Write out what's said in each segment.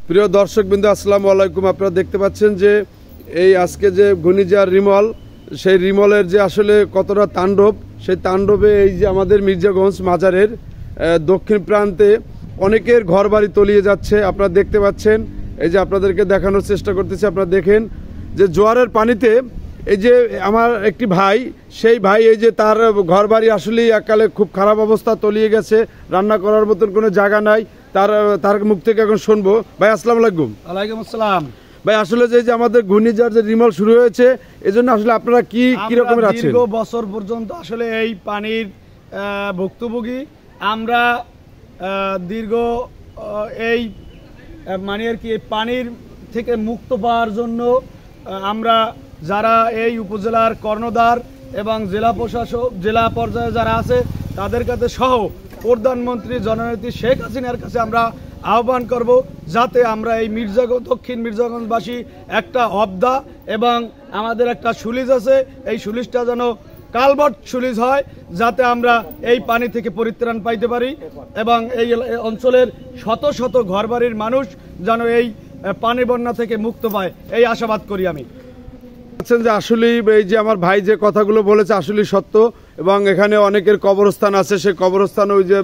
প্রিয় দর্শকবৃন্দ আসসালামু আলাইকুম। আপনারা দেখতে পাচ্ছেন যে এই আজকে যে ঘূর্ণিঝড় রিমল, সেই রিমলের যে আসলে কতটা তাণ্ডব, সেই তাণ্ডবে এই যে আমাদের মির্জাগঞ্জ মাজারের দক্ষিণ প্রান্তে অনেকের ঘরবাড়ি তলিয়ে যাচ্ছে। আপনারা দেখতে পাচ্ছেন, এই যে আপনাদেরকে দেখানোর চেষ্টা করতেছি। আপনারা দেখেন যে জোয়ারের পানিতে এই যে আমার একটি ভাই, সেই ভাই এই যে তার ঘরবাড়ি আসলেই এককালে খুব খারাপ অবস্থা, তলিয়ে গেছে, রান্না করার মতন কোনো জায়গা নাই। তার মুখ থেকে এখন শুনবো। ভাই আসসালামু আলাইকুম। ওয়ালাইকুম আসসালাম। ভাই আসলে যে আমাদের ঘূর্ণিঝড় যে রিমল শুরু হয়েছে, এজন্য আসলে আপনারা কি রকমের আছেন? দীর্ঘ বছর পর্যন্ত আসলে এই পানির ভুক্তভোগী আমরা। দীর্ঘ এই মানে আর কি পানির থেকে মুক্ত পাওয়ার জন্য আমরা যারা এই উপজেলার কর্ণধার এবং জেলা প্রশাসক, জেলা পর্যায়ে যারা আছে, তাদের কাছে সহ প্রধানমন্ত্রী জননেত্রী শেখ হাসিনার কাছে আমরা আহ্বান করব, যাতে আমরা এই দক্ষিণ মির্জাগঞ্জবাসী একটা অবদা এবং আমাদের একটা সুলিজ আছে, এই সুলিজটা যেন কালভার্ট সুলিজ হয়, যাতে আমরা এই পানি থেকে পরিত্রাণ পাইতে পারি এবং এই অঞ্চলের শত শত ঘরবাড়ির মানুষ যেন এই পানি বন্যা থেকে মুক্ত পায়, এই আশাবাদ করি আমি। যে আসলে এই যে আমার ভাই যে কথাগুলো বলেছে আসলে সত্য, এবং এখানে অনেকের কবরস্থান আছে, সেই কবরস্থান ওই যে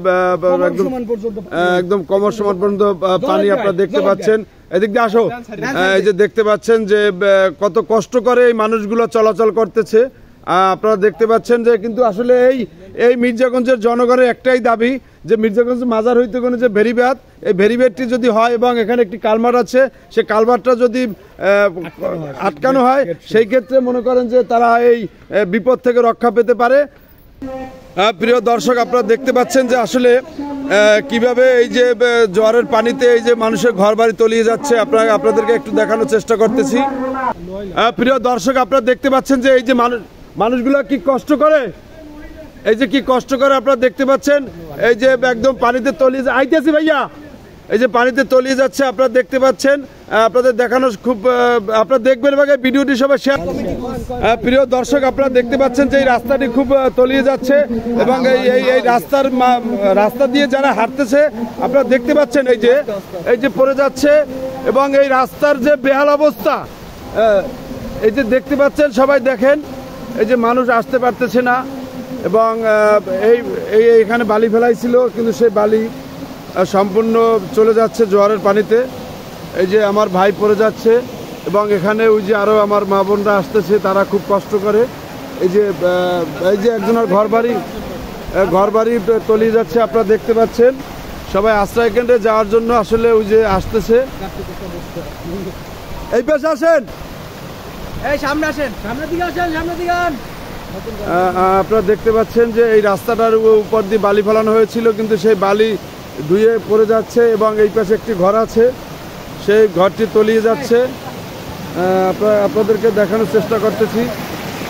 একদম কমর সমান পর্যন্ত পানি আপনারা দেখতে পাচ্ছেন। এদিক দিয়ে আসো। এই যে দেখতে পাচ্ছেন যে কত কষ্ট করে এই মানুষগুলো চলাচল করতেছে। আপনারা দেখতে পাচ্ছেন যে কিন্তু আসলে এই মির্জাগঞ্জের জনগণের একটাই দাবি যে মির্জাগঞ্জ মাজার হইতে কোনো যে ভেরিব্যাট, এই ভেরিব্যাটটি যদি হয় এবং এখানে একটি কালভার্ট আছে, সেই কালভার্টটা যদি আটকানো হয়, সেই ক্ষেত্রে মনে করেন যে তারা এই বিপদ থেকে রক্ষা পেতে পারে। প্রিয় দর্শক, আপনারা দেখতে পাচ্ছেন যে আসলে কিভাবে এই যে জোয়ারের পানিতে এই যে মানুষের ঘরবাড়ি তলিয়ে যাচ্ছে। আপনাদেরকে একটু দেখানোর চেষ্টা করতেছি। প্রিয় দর্শক, আপনারা দেখতে পাচ্ছেন যে এই যে মানুষগুলো কি কষ্ট করে, এই যে কি কষ্ট করে আপনারা দেখতে পাচ্ছেন। এই যে একদম পানিতে তলিয়ে আইতেছি ভাইয়া, এই যে পানিতে তলিয়ে যাচ্ছে আপনারা দেখতে পাচ্ছেন। আপনাদের দেখানো খুব, আপনারা দেখবেন ভাগে ভিডিওটি সবাই শেয়ার। প্রিয় দর্শক, আপনারা দেখতে পাচ্ছেন যে এই রাস্তাটি খুব তলিয়ে যাচ্ছে এবং এই রাস্তা দিয়ে যারা হাঁটতেছে আপনারা দেখতে পাচ্ছেন এই যে পড়ে যাচ্ছে এবং এই রাস্তার যে বেহাল অবস্থা, এই যে দেখতে পাচ্ছেন সবাই দেখেন, এই যে মানুষ আসতে পারতেছে না এবং এখানে বালি ফেলাইছিল, কিন্তু সেই বালি সম্পূর্ণ চলে যাচ্ছে জোয়ারের পানিতে। এই যে আমার ভাই পড়ে যাচ্ছে এবং এখানে ওই যে আরও আমার মা বোনরা আসতেছে, তারা খুব কষ্ট করে। এই যে একজনের ঘরবাড়ি তলিয়ে যাচ্ছে, আপনারা দেখতে পাচ্ছেন। সবাই আশ্রয় কেন্দ্রে যাওয়ার জন্য আসলে ওই যে আসতেছে। এই পাশে আসেন, এই সামনে আসেন, সামনের দিকে আসেন, সামনের দিকে আসেন। আপনারা দেখতে পাচ্ছেন যে এই রাস্তাটার উপর দিয়ে বালি ফেলানো হয়েছিল, কিন্তু সেই বালি ধুয়ে পড়ে যাচ্ছে এবং এই পাশে একটি ঘর আছে, সেই ঘরটি তলিয়ে যাচ্ছে। আপনাদেরকে দেখানোর চেষ্টা করতেছি।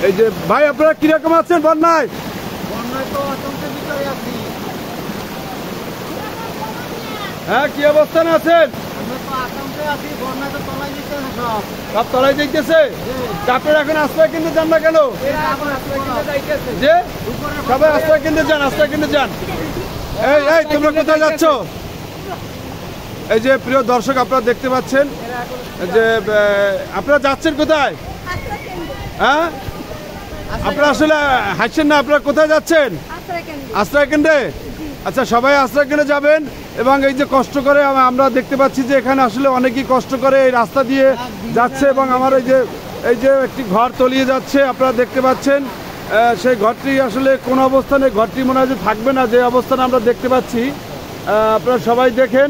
এই যে ভাই, আপনারা কিরকম আছেন বন্যায়? হ্যাঁ, কি অবস্থানে আছেন? সব তলায় যাইতেছে। আপনারা এখন আশ্রয় কেন্দ্রে যান না কেন? যে সবাই আশ্রয় কেন্দ্রে যান, আশ্রয় কেন্দ্রে যান। এই তোমরা কোথায় যাচ্ছ? এই যে প্রিয় দর্শক, আপনারা দেখতে পাচ্ছেন যে আপনারা যাচ্ছেন কোথায়? হ্যাঁ, আপনারা আসলে হাসছেন না, আপনারা কোথায় যাচ্ছেন? আশ্রয় কেন্দ্রে। আচ্ছা, সবাই আশ্রয় কেন্দ্রে যাবেন। এবং এই যে কষ্ট করে আমরা দেখতে পাচ্ছি যে এখানে আসলে অনেকেই কষ্ট করে এই রাস্তা দিয়ে যাচ্ছে এবং আমার এই যে একটি ঘর তলিয়ে যাচ্ছে, আপনারা দেখতে পাচ্ছেন। সেই ঘরটি আসলে কোন অবস্থানে, ঘরটি মনে হয় যে থাকবে না, যে অবস্থানে আমরা দেখতে পাচ্ছি। আপনারা সবাই দেখেন।